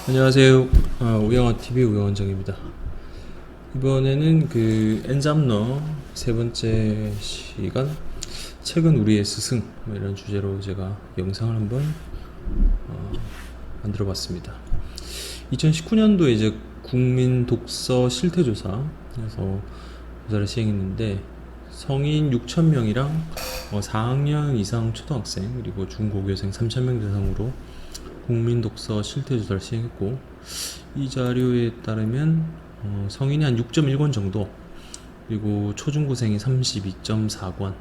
안녕하세요. 우영어TV 우영원정입니다. 이번에는 그 엔잡러 세 번째 시간 책은 우리의 스승 이런 주제로 제가 영상을 한번 만들어 봤습니다. 2019년도에 이제 국민 독서 실태조사 그래서 조사를 시행했는데 성인 6,000명이랑 4학년 이상 초등학생 그리고 중고교생 3,000명 대상으로 국민 독서 실태 조사를 시행했고, 이 자료에 따르면 성인이 한 6.1권 정도, 그리고 초중고생이 32.4권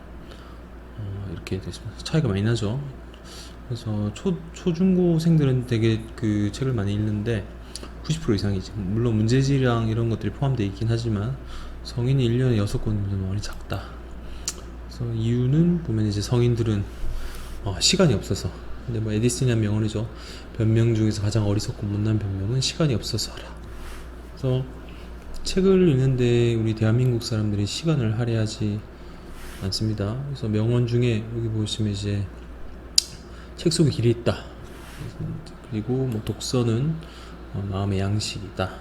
이렇게 됐습니다. 차이가 많이 나죠. 그래서 초중고생들은 되게 그 책을 많이 읽는데 90% 이상이지. 물론 문제지랑 이런 것들이 포함되어 있긴 하지만 성인이 1년에 6권이면 많이 작다. 그래서 이유는 보면 이제 성인들은 시간이 없어서. 근데 뭐 에디슨이란 명언이죠. 변명 중에서 가장 어리석고 못난 변명은 시간이 없어서 하라. 그래서 책을 읽는데 우리 대한민국 사람들이 시간을 할애하지 않습니다. 그래서 명언 중에 여기 보시면 이제 책 속에 길이 있다. 그리고 뭐 독서는 마음의 양식이다.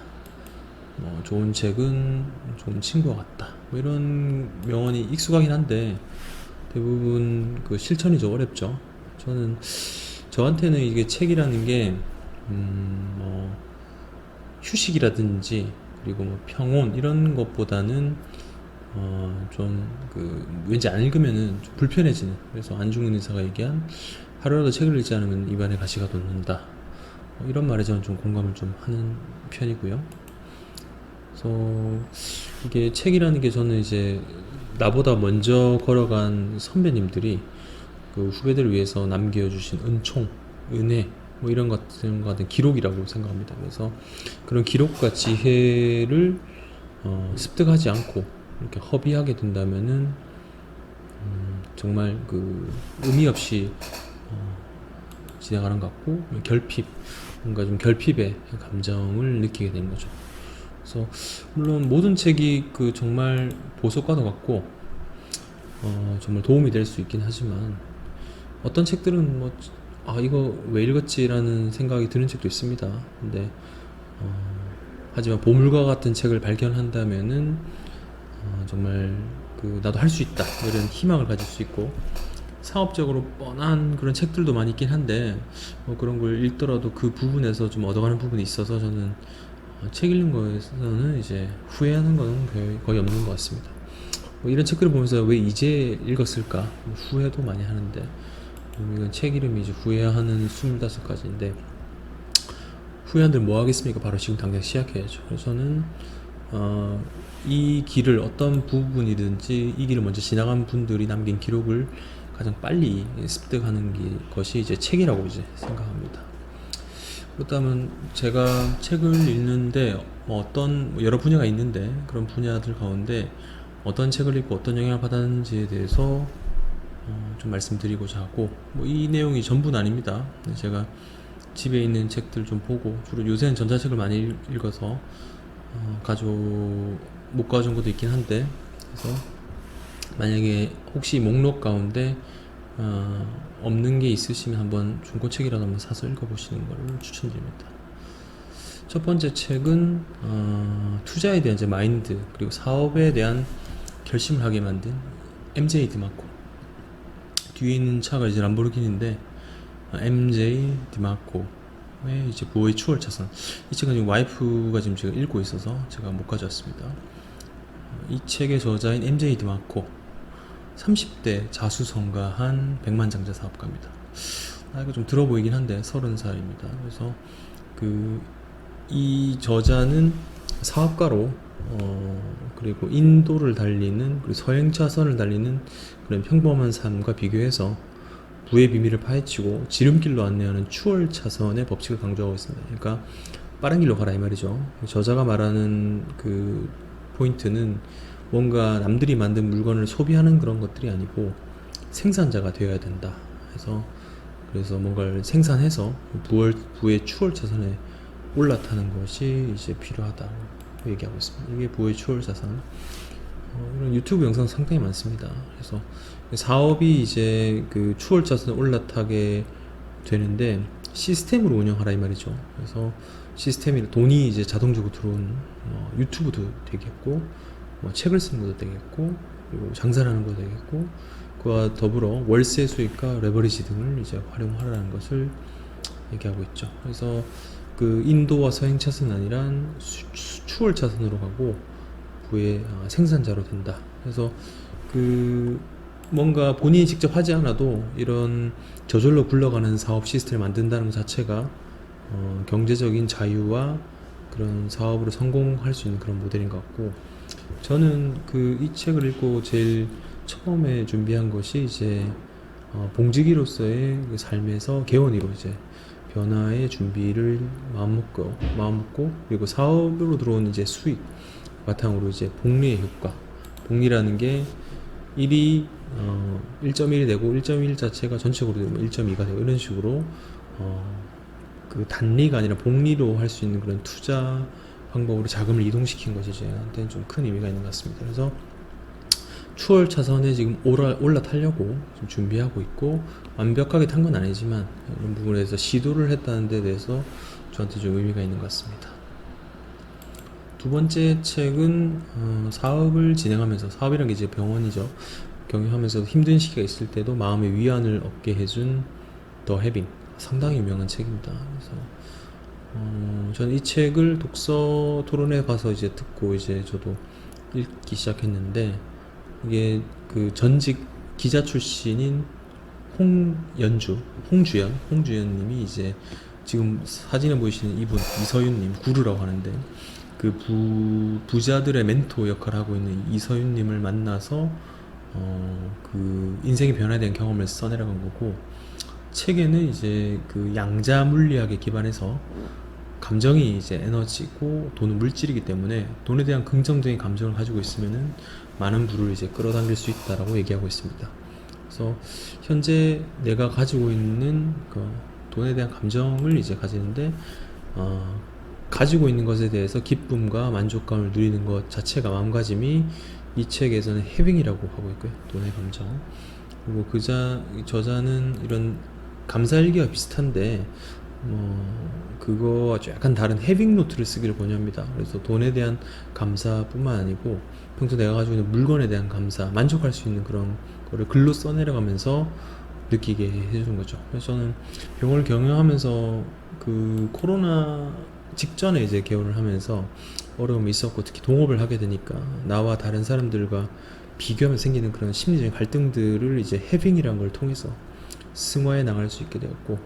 뭐 좋은 책은 좋은 친구와 같다. 뭐 이런 명언이 익숙하긴 한데 대부분 그 실천이 좀 어렵죠. 저한테는 이게 책이라는 게 뭐 휴식이라든지 그리고 뭐 평온 이런 것보다는 좀 그 왠지 안 읽으면은 좀 불편해지는, 그래서 안중근 의사가 얘기한 하루라도 책을 읽지 않으면 입안에 가시가 돋는다, 이런 말에 저는 좀 공감을 좀 하는 편이고요. 그래서 이게 책이라는 게 저는 이제 나보다 먼저 걸어간 선배님들이 그 후배들을 위해서 남겨주신 은총, 은혜 뭐 이런 같은 기록이라고 생각합니다. 그래서 그런 기록과 지혜를 습득하지 않고 이렇게 허비하게 된다면은 정말 그 의미 없이 진행하는 것 같고 뭔가 좀 결핍의 감정을 느끼게 되는 거죠. 그래서 물론 모든 책이 그 정말 보석과도 같고 정말 도움이 될 수 있긴 하지만 어떤 책들은 뭐 이거 왜 읽었지라는 생각이 드는 책도 있습니다. 근데 하지만 보물과 같은 책을 발견한다면은 정말 그 나도 할 수 있다 이런 희망을 가질 수 있고, 상업적으로 뻔한 그런 책들도 많이 있긴 한데 뭐 그런 걸 읽더라도 그 부분에서 좀 얻어가는 부분이 있어서 저는 책 읽는 거에서는 이제 후회하는 건 거의 없는 것 같습니다. 뭐 이런 책들을 보면서 왜 이제 읽었을까 후회도 많이 하는데, 이건 책 이름이 이제 후회하는 25가지인데 후회한들 뭐 하겠습니까? 바로 지금 당장 시작해야죠. 그래서 저는 이 길을 어떤 부분이든지 이 길을 먼저 지나간 분들이 남긴 기록을 가장 빨리 습득하는 것이 이제 책이라고 이제 생각합니다. 그렇다면 제가 책을 읽는데 여러 분야가 있는데 그런 분야들 가운데 어떤 책을 읽고 어떤 영향을 받았는지에 대해서 좀 말씀드리고자 하고, 뭐 이 내용이 전부는 아닙니다. 제가 집에 있는 책들 좀 보고, 주로 요새는 전자책을 많이 읽어서 못 가져온 것도 있긴 한데, 그래서 만약에 혹시 목록 가운데 없는 게 있으시면 한번 중고책이라도 한번 사서 읽어보시는 걸 추천드립니다. 첫 번째 책은 투자에 대한 이제 마인드 그리고 사업에 대한 결심을 하게 만든 MJ 디마코. 뒤에 있는 차가 이제 람보르기니인데 MJ 디마코의 이제 부의 추월 차선. 이 책은 지금 와이프가 지금 제가 읽고 있어서 제가 못 가져왔습니다. 이 책의 저자인 MJ 디마코 30대 자수성가한 백만장자 사업가입니다. 이거 좀 들어 보이긴 한데 30살입니다. 그래서 이 저자는 사업가로 그리고 인도를 달리는 그리고 서행차선을 달리는 그런 평범한 삶과 비교해서 부의 비밀을 파헤치고 지름길로 안내하는 추월 차선의 법칙을 강조하고 있습니다. 그러니까 빠른 길로 가라 이 말이죠. 저자가 말하는 그 포인트는 뭔가 남들이 만든 물건을 소비하는 그런 것들이 아니고 생산자가 되어야 된다 그래서 뭔가를 생산해서 부의 추월 차선에 올라타는 것이 이제 필요하다고 얘기하고 있습니다. 이게 부의 추월 차선. 이런 유튜브 영상 상당히 많습니다. 그래서 사업이 이제 그 추월 차선에 올라타게 되는데 시스템으로 운영하라 이 말이죠. 그래서 시스템이 돈이 이제 자동적으로 들어오는 유튜브도 되겠고 뭐 책을 쓰는 것도 되겠고 그리고 장사를 하는 것도 되겠고 그와 더불어 월세 수익과 레버리지 등을 이제 활용하라는 것을 얘기하고 있죠. 그래서 그 인도와 서행 차선 아니란 추월 차선으로 가고 부의 생산자로 된다. 그래서 그 뭔가 본인이 직접 하지 않아도 이런 저절로 굴러가는 사업 시스템을 만든다는 것 자체가 경제적인 자유와 그런 사업으로 성공할 수 있는 그런 모델인 것 같고 저는 그 이 책을 읽고 제일 처음에 준비한 것이 이제 봉직이로서의 그 삶에서 개원이로 이제 변화의 준비를 마음 먹고 그리고 사업으로 들어온 이제 수익 바탕으로 이제 복리의 효과 복리라는 게 1이 1.1이 되고 1.1 자체가 전체적으로 되면 1.2가 되고 이런 식으로 그 단리가 아니라 복리로 할 수 있는 그런 투자 방법으로 자금을 이동시킨 것이 저한테는 좀 큰 의미가 있는 것 같습니다. 그래서 추월 차선에 지금 올라타려고 좀 준비하고 있고 완벽하게 탄 건 아니지만 이런 부분에서 시도를 했다는 데 대해서 저한테 좀 의미가 있는 것 같습니다. 두 번째 책은 사업을 진행하면서 사업이란 게 이제 병원이죠. 경영하면서 힘든 시기가 있을 때도 마음의 위안을 얻게 해준 더 해빙 상당히 유명한 책입니다. 그래서 저는 이 책을 독서 토론회 가서 이제 듣고 이제 저도 읽기 시작했는데 이게 그 전직 기자 출신인 홍주연님이 이제 지금 사진에 보이시는 이분 이서윤님 구루라고 하는데 그 부자들의 멘토 역할을 하고 있는 이서윤님을 만나서 그 인생의 변화에 대한 경험을 써내려간 거고 책에는 이제 그 양자 물리학에 기반해서 감정이 이제 에너지고 돈은 물질이기 때문에 돈에 대한 긍정적인 감정을 가지고 있으면은 많은 부를 이제 끌어당길 수 있다라고 얘기하고 있습니다. 그래서 현재 내가 가지고 있는 그 돈에 대한 감정을 이제 가지는데 가지고 있는 것에 대해서 기쁨과 만족감을 누리는 것 자체가 마음가짐이 이 책에서는 해빙이라고 하고 있고요. 돈의 감정. 그리고 저자는 이런 감사일기와 비슷한데 그거와 약간 다른 해빙 노트를 쓰기를 권유합니다. 그래서 돈에 대한 감사뿐만 아니고 평소 내가 가지고 있는 물건에 대한 감사, 만족할 수 있는 그런 거를 글로 써내려가면서 느끼게 해주는 거죠. 그래서 저는 병원을 경영하면서 그 코로나 직전에 이제 개원을 하면서 어려움이 있었고 특히 동업을 하게 되니까 나와 다른 사람들과 비교하면서 생기는 그런 심리적인 갈등들을 이제 해빙이라는 걸 통해서 승화해 나갈 수 있게 되었고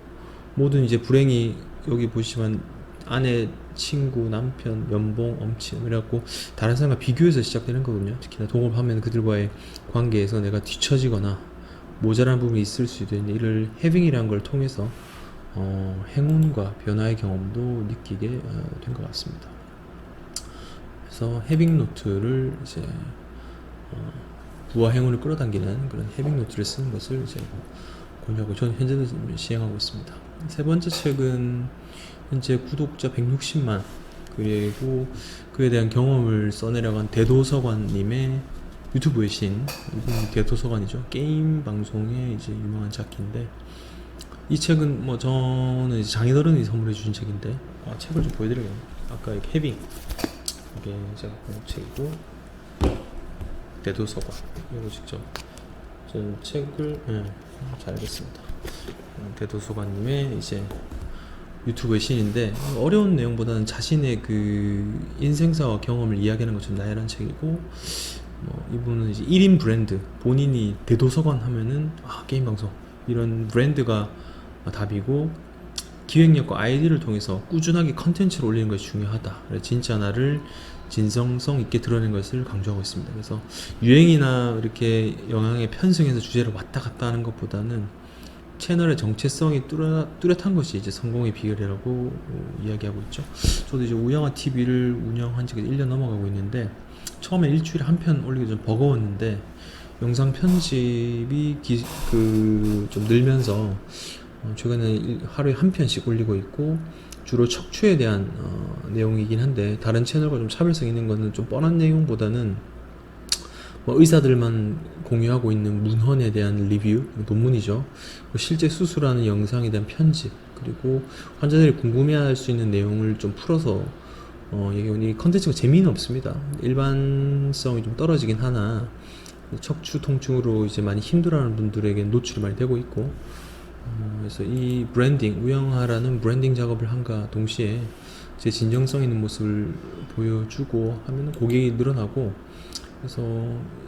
모든 이제 불행이 여기 보시면 아내, 친구, 남편, 연봉, 엄친 그래갖고 다른 사람과 비교해서 시작되는 거거든요. 특히나 동업하면 그들과의 관계에서 내가 뒤처지거나 모자란 부분이 있을 수도 있는데 이를 해빙이라는 걸 통해서 행운과 변화의 경험도 느끼게 된 것 같습니다. 그래서 해빙 노트를 이제 부와 행운을 끌어당기는 그런 해빙 노트를 쓰는 것을 이제 권유하고 저는 현재도 시행하고 있습니다. 세 번째 책은 현재 구독자 160만 그리고 그에 대한 경험을 써내려간 대도서관님의 유튜브의 신 이분 대도서관이죠. 게임 방송의 이제 유명한 작가인데 이 책은 뭐 저는 이제 장인어른이 선물해 주신 책인데 책을 좀 보여드려야겠네요. 아까 이렇게 해빙 이게 제가 본 책이고 대도서관 이거 직접 저는 책을 잘 알겠습니다. 대도서관님의 이제 유튜브의 신인데 어려운 내용보다는 자신의 그 인생사와 경험을 이야기하는 것처럼 나열한 책이고 이분은 이제 1인 브랜드 본인이 대도서관 하면은 게임 방송 이런 브랜드가 답이고 기획력과 아이디어를 통해서 꾸준하게 컨텐츠를 올리는 것이 중요하다. 진짜 나를 진정성 있게 드러낸 것을 강조하고 있습니다. 그래서 유행이나 이렇게 영향에 편승해서 주제를 왔다 갔다 하는 것보다는 채널의 정체성이 뚜렷한 것이 이제 성공의 비결이라고 이야기하고 있죠. 저도 이제 우영아 TV를 운영한 지가 1년 넘어가고 있는데 처음에 일주일에 한 편 올리기 좀 버거웠는데 영상 편집이 좀 늘면서 최근에 하루에 한 편씩 올리고 있고 주로 척추에 대한 내용이긴 한데 다른 채널과 좀 차별성 있는 거는 좀 뻔한 내용보다는 뭐 의사들만 공유하고 있는 문헌에 대한 리뷰, 논문이죠. 그리고 실제 수술하는 영상에 대한 편집, 그리고 환자들이 궁금해할 수 있는 내용을 좀 풀어서 이 컨텐츠가 재미는 없습니다. 일반성이 좀 떨어지긴 하나 척추 통증으로 이제 많이 힘들어하는 분들에게 노출이 많이 되고 있고, 그래서 이 브랜딩, 우영하라는 브랜딩 작업을 한가 동시에 제 진정성 있는 모습을 보여주고 하면 고객이 늘어나고, 그래서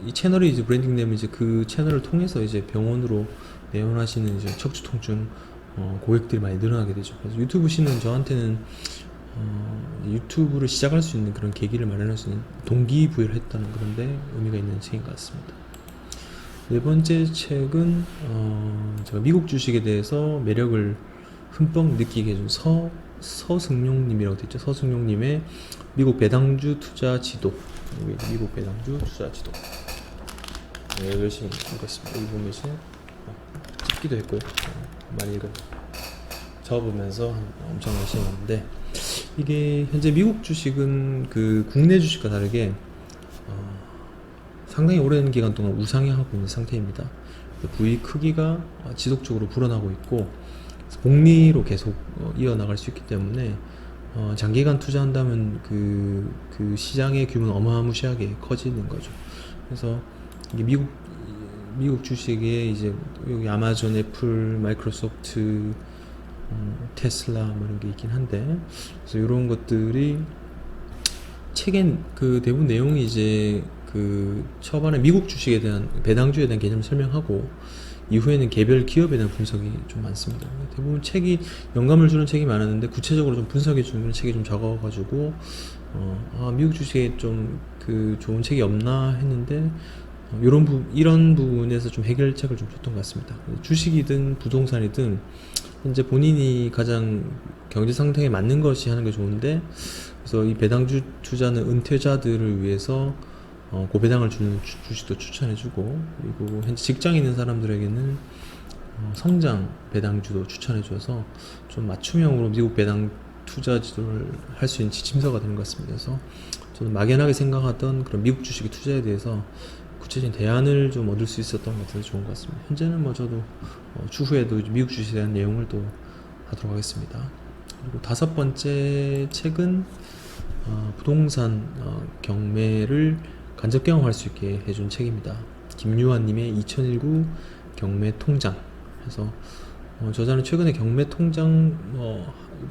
이 채널이 이제 브랜딩 되면 이제 그 채널을 통해서 이제 병원으로 내원하시는 이제 척추 통증 고객들이 많이 늘어나게 되죠. 그래서 유튜브 시는 저한테는 유튜브를 시작할 수 있는 그런 계기를 마련할 수 있는 동기부여를 했다는 그런데 의미가 있는 책인 것 같습니다. 네 번째 책은 제가 미국 주식에 대해서 매력을 흠뻑 느끼게 해준 서승용님이라고 되어 있죠. 서승용님의 미국 배당주 투자 지도. 미국 배당주 투자 지도. 네, 열심히 읽고 있습니다. 읽으면 이제 찍기도 했고요. 많이 적으면서 엄청 열심히 했는데, 이게 현재 미국 주식은 그 국내 주식과 다르게 상당히 오랜 기간 동안 우상향하고 있는 상태입니다. 부의 크기가 지속적으로 불어나고 있고 복리로 계속 이어나갈 수 있기 때문에 장기간 투자한다면 그 시장의 규모는 어마무시하게 커지는 거죠. 그래서 이게 미국 주식에 이제 여기 아마존, 애플, 마이크로소프트, 테슬라 뭐 이런 게 있긴 한데, 그래서 이런 것들이 책엔 그 대부분 내용이 이제 그 초반에 미국 주식에 대한 배당주에 대한 개념을 설명하고 이후에는 개별 기업에 대한 분석이 좀 많습니다. 대부분 책이 영감을 주는 책이 많았는데 구체적으로 좀 분석해 주는 책이 좀 적어가지고 미국 주식에 좀 그 좋은 책이 없나 했는데 이런 부분에서 좀 해결책을 좀 줬던 것 같습니다. 주식이든 부동산이든 현재 본인이 가장 경제 상태에 맞는 것이 하는 게 좋은데, 그래서 이 배당주 투자는 은퇴자들을 위해서 고배당을 주는 주식도 추천해주고, 그리고 현재 직장에 있는 사람들에게는 성장 배당주도 추천해줘서 좀 맞춤형으로 미국 배당 투자 지도를 할 수 있는 지침서가 되는 것 같습니다. 그래서 저는 막연하게 생각하던 그런 미국 주식의 투자에 대해서 구체적인 대안을 좀 얻을 수 있었던 것 같아서 좋은 것 같습니다. 현재는 뭐 저도 추후에도 미국 주식에 대한 내용을 또 하도록 하겠습니다. 그리고 다섯 번째 책은 부동산 경매를 간접 경험할 수 있게 해준 책입니다. 김유환님의 2019 경매 통장. 그래서 저자는 최근에 경매 통장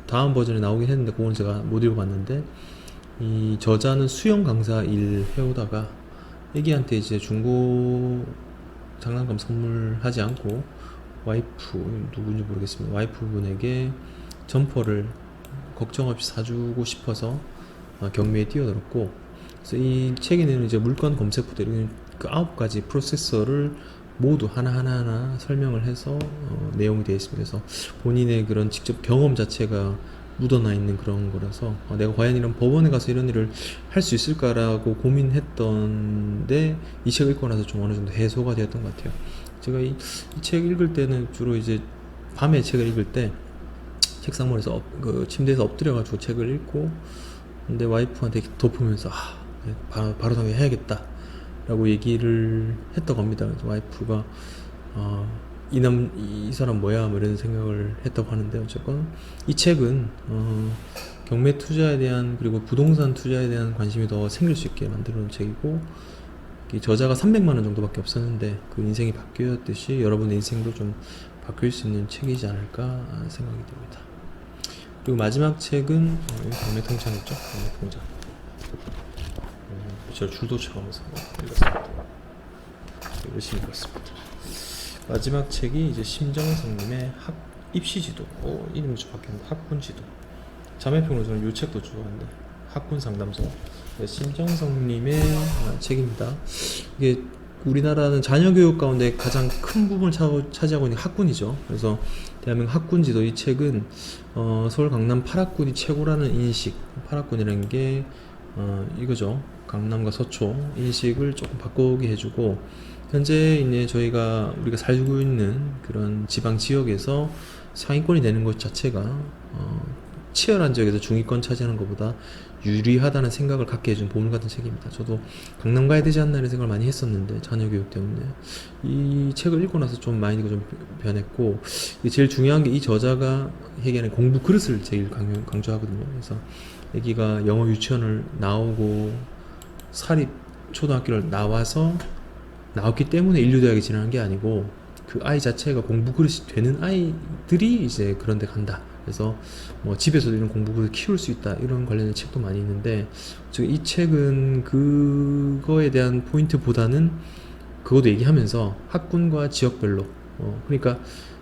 다음 버전에 나오긴 했는데 그건 제가 못 읽어봤는데, 이 저자는 수영 강사 일 해오다가 애기한테 이제 중고 장난감 선물하지 않고 와이프, 누군지 모르겠습니다, 와이프분에게 점퍼를 걱정 없이 사주고 싶어서 경매에 뛰어들었고, 그래서 이 책에는 이제 물건 검색부터 그 9가지 프로세서를 모두 하나하나 설명을 해서 내용이 되어 있습니다. 그래서 본인의 그런 직접 경험 자체가 묻어나 있는 그런 거라서 내가 과연 이런 법원에 가서 이런 일을 할 수 있을까라고 고민했던데 이 책을 읽고 나서 좀 어느 정도 해소가 되었던 것 같아요. 제가 이 책 읽을 때는 주로 이제 밤에 책을 읽을 때 책상머리에서 그 침대에서 엎드려가지고 책을 읽고, 근데 와이프한테 덮으면서 바로 당장 해야겠다 라고 얘기를 했다고 합니다. 그래서 와이프가 이 사람 뭐야 뭐 이런 생각을 했다고 하는데, 어쨌건 이 책은 경매 투자에 대한, 그리고 부동산 투자에 대한 관심이 더 생길 수 있게 만들어 놓은 책이고, 저자가 300만원 정도밖에 없었는데 그 인생이 바뀌었듯이 여러분의 인생도 좀 바뀔 수 있는 책이지 않을까 생각이 됩니다. 그리고 마지막 책은 경매 통장이죠. 경매 통장. 저 줄도 쳐가면서 읽었습니다. 열심히 읽었습니다. 마지막 책이 이제 심정성님의 입시지도. 이름이 좀 바뀌었는데 학군지도. 자매평으로 저는 이 책도 좋아하는데, 학군상담소. 심정성님의 책입니다. 이게 우리나라는 자녀교육 가운데 가장 큰 부분을 차지하고 있는 학군이죠. 그래서 대한민국 학군지도, 이 책은 서울 강남 8학군이 최고라는 인식, 8학군이라는 게 이거죠. 강남과 서초 인식을 조금 바꾸게 해주고, 현재 이제 우리가 살고 있는 그런 지방 지역에서 상위권이 되는 것 자체가 치열한 지역에서 중위권 차지하는 것보다 유리하다는 생각을 갖게 해준 보물 같은 책입니다. 저도 강남 가야 되지 않나 이런 생각을 많이 했었는데 자녀 교육 때문에 이 책을 읽고 나서 좀 마인드가 좀 변했고, 제일 중요한 게 이 저자가 얘기하는 공부 그릇을 제일 강조하거든요. 그래서 애기가 영어 유치원을 나오고 사립 초등학교를 나왔기 때문에 인류대학에 진학한 게 아니고 그 아이 자체가 공부 그릇이 되는 아이들이 이제 그런 데 간다. 그래서 뭐 집에서도 이런 공부 그릇을 키울 수 있다, 이런 관련된 책도 많이 있는데, 지금 이 책은 그거에 대한 포인트보다는 그것도 얘기하면서 학군과 지역별로 그러니까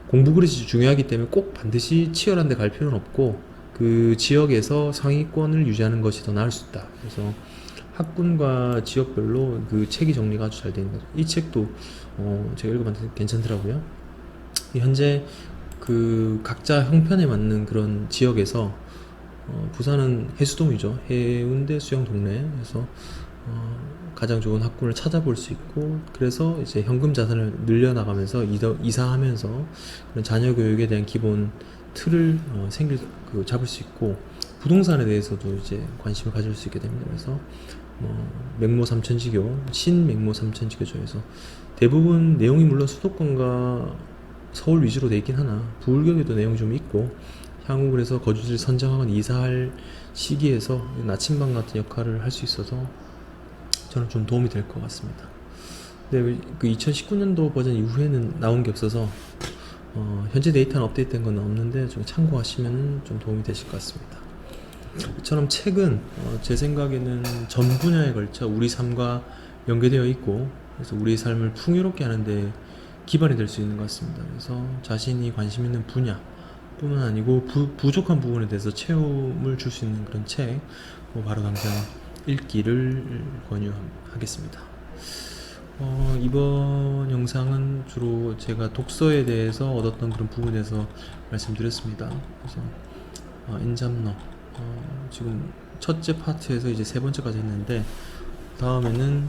공부 그릇이 중요하기 때문에 꼭 반드시 치열한 데 갈 필요는 없고 그 지역에서 상위권을 유지하는 것이 더 나을 수 있다. 그래서 학군과 지역별로 그 책이 정리가 아주 잘 되어 있는 거죠. 이 책도 제가 읽어봤는데 괜찮더라고요. 현재 그 각자 형편에 맞는 그런 지역에서 부산은 해수동이죠. 해운대 수영동네에서 가장 좋은 학군을 찾아볼 수 있고, 그래서 이제 현금 자산을 늘려나가면서 이사하면서 그런 자녀 교육에 대한 기본 틀을 잡을 수 있고, 부동산에 대해서도 이제 관심을 가질 수 있게 됩니다. 그래서 맹모 삼천지교, 신맹모 삼천지교조에서 대부분 내용이 물론 수도권과 서울 위주로 돼 있긴 하나 부울경에도 내용이 좀 있고, 향후 그래서 거주지를 선정하거나 이사할 시기에서 나침반 같은 역할을 할 수 있어서 저는 좀 도움이 될 것 같습니다. 근데 그 2019년도 버전 이후에는 나온 게 없어서 현재 데이터는 업데이트된 건 없는데 좀 참고하시면 좀 도움이 되실 것 같습니다. 이처럼 책은 제 생각에는 전 분야에 걸쳐 우리 삶과 연계되어 있고, 그래서 우리의 삶을 풍요롭게 하는데 기반이 될 수 있는 것 같습니다. 그래서 자신이 관심 있는 분야 뿐만 아니고 부족한 부분에 대해서 체험을 줄 수 있는 그런 책, 바로 당장 읽기를 권유하겠습니다. 이번 영상은 주로 제가 독서에 대해서 얻었던 그런 부분에서 말씀드렸습니다. 그래서 인잡러 지금 첫째 파트에서 이제 세 번째까지 했는데, 다음에는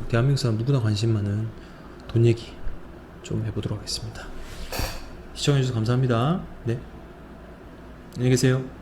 대한민국 사람 누구나 관심 많은 돈 얘기 좀 해보도록 하겠습니다. 시청해주셔서 감사합니다. 네, 안녕히 계세요.